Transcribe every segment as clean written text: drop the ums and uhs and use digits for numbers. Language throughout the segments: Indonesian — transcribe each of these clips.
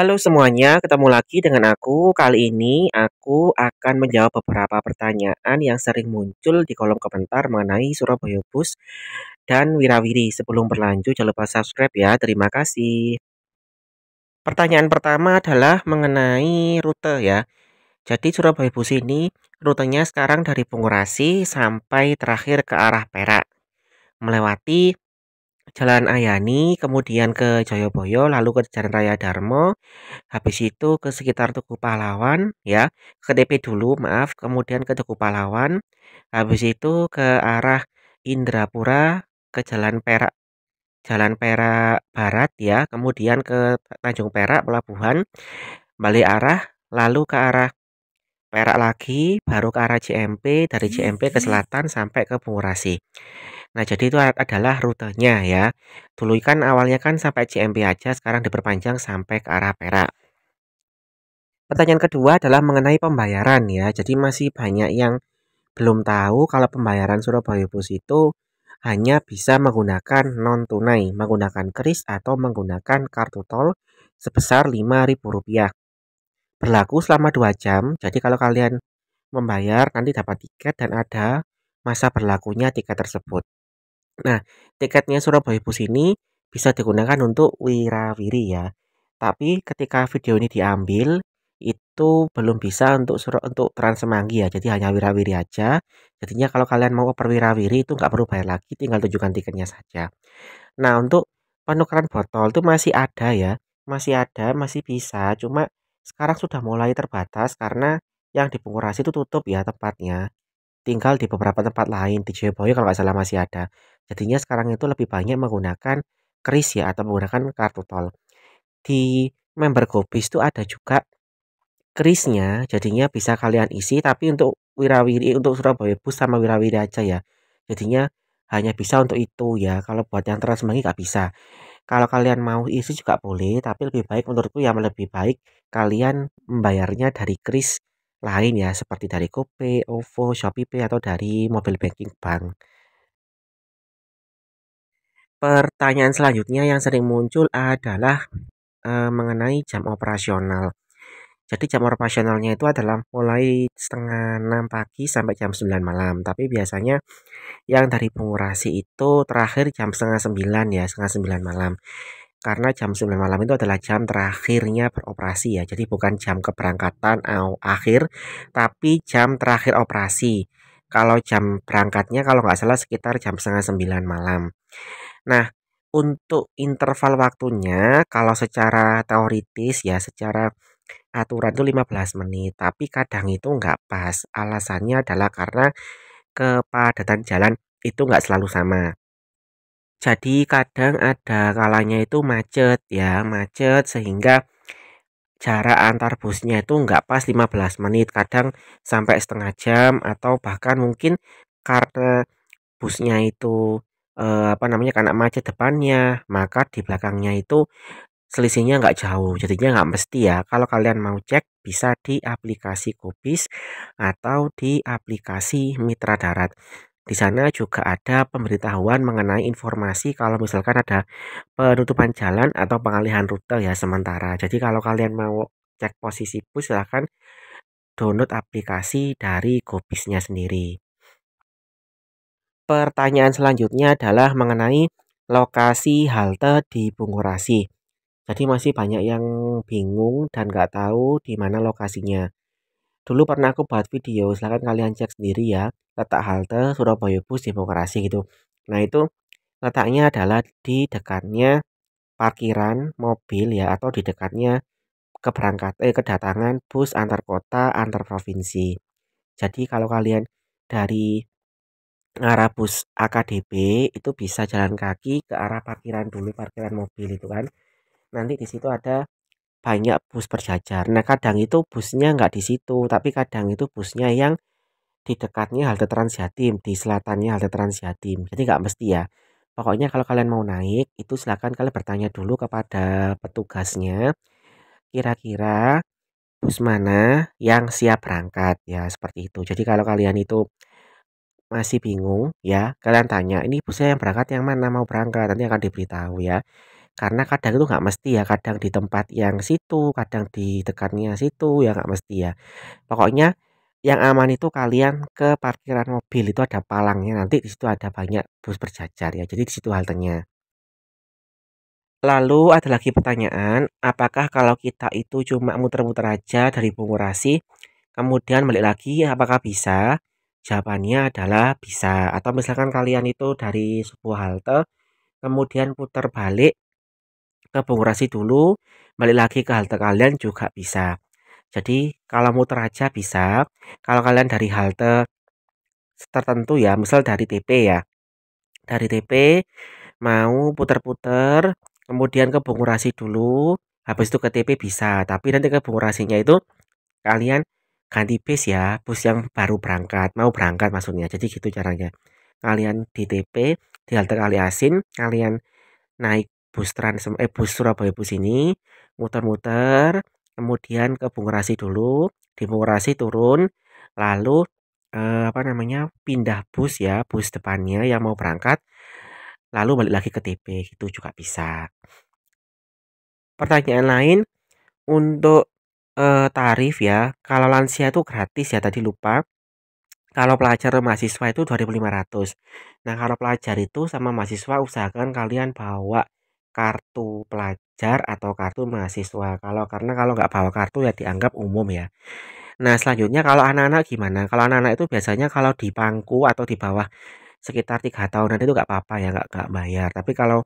Halo semuanya, ketemu lagi dengan aku. Kali ini aku akan menjawab beberapa pertanyaan yang sering muncul di kolom komentar mengenai Surabaya Bus dan Wirawiri. Sebelum berlanjut, jangan lupa subscribe ya. Terima kasih. Pertanyaan pertama adalah mengenai rute ya. Jadi Surabaya Bus ini rutenya sekarang dari Bungurasi sampai terakhir ke arah Perak. Melewati Jalan Ayani, kemudian ke Joyoboyo, lalu ke Jalan Raya Darmo, habis itu ke sekitar Tugu Pahlawan ya, ke TP dulu maaf, kemudian ke Tugu Pahlawan, habis itu ke arah Indrapura, ke Jalan Perak Barat ya, kemudian ke Tanjung Perak Pelabuhan, balik arah, lalu ke arah Perak lagi, baru ke arah CMP, dari CMP ke selatan sampai ke Bungurasi. Nah, jadi itu adalah rutenya ya. Dulu kan awalnya kan sampai CMP aja, sekarang diperpanjang sampai ke arah Perak. Pertanyaan kedua adalah mengenai pembayaran ya. Jadi masih banyak yang belum tahu kalau pembayaran Surabaya Bus itu hanya bisa menggunakan non tunai, menggunakan kris atau menggunakan kartu tol sebesar Rp5.000. Berlaku selama 2 jam. Jadi kalau kalian membayar nanti dapat tiket dan ada masa berlakunya tiket tersebut. Nah, tiketnya Surabaya Bus ini bisa digunakan untuk Wirawiri ya. Tapi ketika video ini diambil itu belum bisa untuk Trans Semanggi ya. Jadi hanya Wirawiri aja. Jadinya kalau kalian mau ke Wirawiri itu nggak perlu bayar lagi, tinggal tunjukkan tiketnya saja. Nah, untuk penukaran botol itu masih ada ya. Masih ada, masih bisa. Cuma sekarang sudah mulai terbatas karena yang di Bungurasi itu tutup ya tempatnya. Tinggal di beberapa tempat lain, di Joyoboyo kalau nggak salah masih ada. Jadinya sekarang itu lebih banyak menggunakan kris ya atau menggunakan kartu tol. Di member GoBis itu ada juga krisnya, jadinya bisa kalian isi tapi untuk Wirawiri untuk Surabaya Bus sama Wirawiri aja ya. Jadinya hanya bisa untuk itu ya. Kalau buat yang Trans Semanggi nggak bisa. Kalau kalian mau isi juga boleh, tapi lebih baik menurutku yang lebih baik kalian membayarnya dari kris lain ya, seperti dari GoPay, OVO, ShopeePay atau dari mobile banking bank. Pertanyaan selanjutnya yang sering muncul adalah mengenai jam operasional. Jadi jam operasionalnya itu adalah mulai setengah 6 pagi sampai jam 9 malam. Tapi biasanya yang dari Bungurasi itu terakhir jam setengah 9 ya, setengah 9 malam. Karena jam 9 malam itu adalah jam terakhirnya beroperasi ya. Jadi bukan jam keberangkatan atau akhir, tapi jam terakhir operasi. Kalau jam berangkatnya kalau nggak salah sekitar jam setengah 9 malam. Nah, untuk interval waktunya kalau secara teoritis ya, secara aturan itu 15 menit, tapi kadang itu nggak pas. Alasannya adalah karena kepadatan jalan itu nggak selalu sama. Jadi kadang ada kalanya itu macet ya, macet sehingga jarak antar busnya itu nggak pas 15 menit, kadang sampai setengah jam atau bahkan mungkin karena busnya itu apa namanya karena macet depannya, maka di belakangnya itu selisihnya nggak jauh, jadinya nggak mesti ya. Kalau kalian mau cek bisa di aplikasi Kubis atau di aplikasi Mitra Darat. Di sana juga ada pemberitahuan mengenai informasi kalau misalkan ada penutupan jalan atau pengalihan rute ya sementara. Jadi kalau kalian mau cek posisi bus silahkan download aplikasi dari Kubisnya sendiri. Pertanyaan selanjutnya adalah mengenai lokasi halte di Bungurasi. Jadi masih banyak yang bingung dan nggak tahu di mana lokasinya. Dulu pernah aku buat video, silahkan kalian cek sendiri ya, letak halte Surabaya Bus Demokrasi gitu. Nah itu letaknya adalah di dekatnya parkiran mobil ya, atau di dekatnya kedatangan bus antar kota, antar provinsi. Jadi kalau kalian dari arah bus AKDB itu bisa jalan kaki ke arah parkiran dulu, parkiran mobil itu kan. Nanti di situ ada banyak bus berjajar. Nah, kadang itu busnya nggak di situ, tapi kadang itu busnya yang di dekatnya halte Transjatim, di selatannya halte Transjatim. Jadi nggak mesti ya. Pokoknya kalau kalian mau naik, itu silakan kalian bertanya dulu kepada petugasnya, kira-kira bus mana yang siap berangkat, ya seperti itu. Jadi kalau kalian itu masih bingung ya, kalian tanya, "Ini busnya yang berangkat yang mana mau berangkat?" Nanti akan diberitahu ya. Karena kadang itu nggak mesti ya, kadang di tempat yang situ, kadang di dekatnya situ, ya nggak mesti ya. Pokoknya yang aman itu kalian ke parkiran mobil, itu ada palangnya, nanti di situ ada banyak bus berjajar ya, jadi di situ haltenya. Lalu ada lagi pertanyaan, apakah kalau kita itu cuma muter-muter aja dari Bungurasi, kemudian balik lagi, apakah bisa? Jawabannya adalah bisa. Atau misalkan kalian itu dari sebuah halte, kemudian putar balik ke Bungurasi dulu, balik lagi ke halte kalian juga bisa. Jadi kalau muter aja bisa. Kalau kalian dari halte tertentu ya, misal dari TP ya. Dari TP mau puter-puter, kemudian ke Bungurasi dulu, habis itu ke TP bisa. Tapi nanti ke Bungurasinya itu kalian ganti bis ya, bus yang baru berangkat, mau berangkat maksudnya. Jadi gitu caranya. Kalian di TP, di halte Kali Asin, kalian naik bus Surabaya Bus ini, muter-muter, kemudian ke Bungurasi dulu, di Bungurasi turun, lalu apa namanya, pindah bus ya, bus depannya yang mau berangkat, lalu balik lagi ke TP, gitu juga bisa. Pertanyaan lain untuk tarif ya, kalau lansia itu gratis ya, tadi lupa. Kalau pelajar dan mahasiswa itu 2.500. Nah, kalau pelajar itu sama mahasiswa usahakan kalian bawa kartu pelajar atau kartu mahasiswa. Karena kalau nggak bawa kartu ya dianggap umum ya. Nah, selanjutnya kalau anak-anak gimana? Kalau anak-anak itu biasanya kalau di pangku atau di bawah sekitar 3 tahunan itu nggak apa-apa ya, nggak bayar. Tapi kalau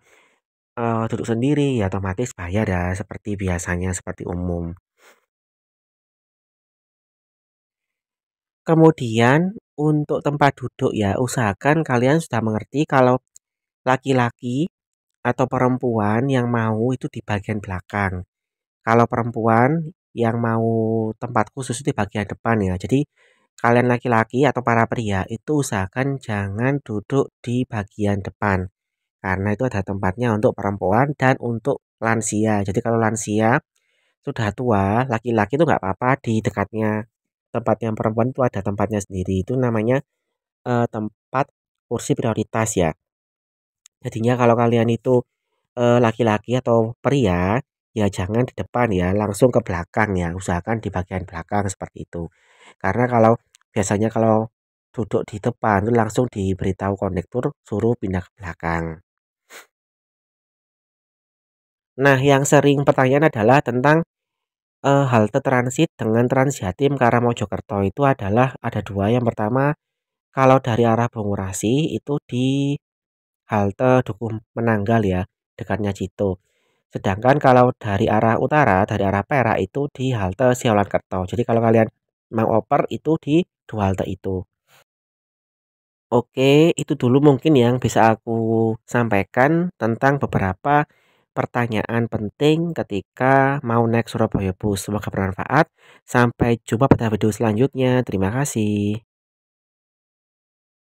duduk sendiri ya otomatis bayar ya, seperti biasanya, seperti umum. Kemudian untuk tempat duduk ya, usahakan kalian sudah mengerti kalau laki-laki atau perempuan yang mau itu di bagian belakang. Kalau perempuan yang mau tempat khusus di bagian depan ya. Jadi kalian laki-laki atau para pria itu usahakan jangan duduk di bagian depan. Karena itu ada tempatnya untuk perempuan dan untuk lansia. Jadi kalau lansia sudah tua, laki-laki itu nggak apa-apa di dekatnya tempat yang perempuan itu ada tempatnya sendiri. Itu namanya tempat kursi prioritas ya. Jadinya kalau kalian itu laki-laki atau pria, ya jangan di depan ya, langsung ke belakang ya, usahakan di bagian belakang seperti itu. Karena kalau biasanya kalau duduk di depan itu langsung diberitahu kondektur suruh pindah ke belakang. Nah, yang sering pertanyaan adalah tentang halte transit dengan Transjatim ke arah Mojokerto itu adalah ada dua. Yang pertama, kalau dari arah Bungurasi itu di halte Dukuh Menanggal ya, dekatnya Cito. Sedangkan kalau dari arah utara, dari arah Perak itu di halte Siaulankerto. Jadi kalau kalian mau oper itu di dua halte itu. Oke, itu dulu mungkin yang bisa aku sampaikan tentang beberapa pertanyaan penting ketika mau naik Surabaya Bus. Semoga bermanfaat. Sampai jumpa pada video selanjutnya. Terima kasih.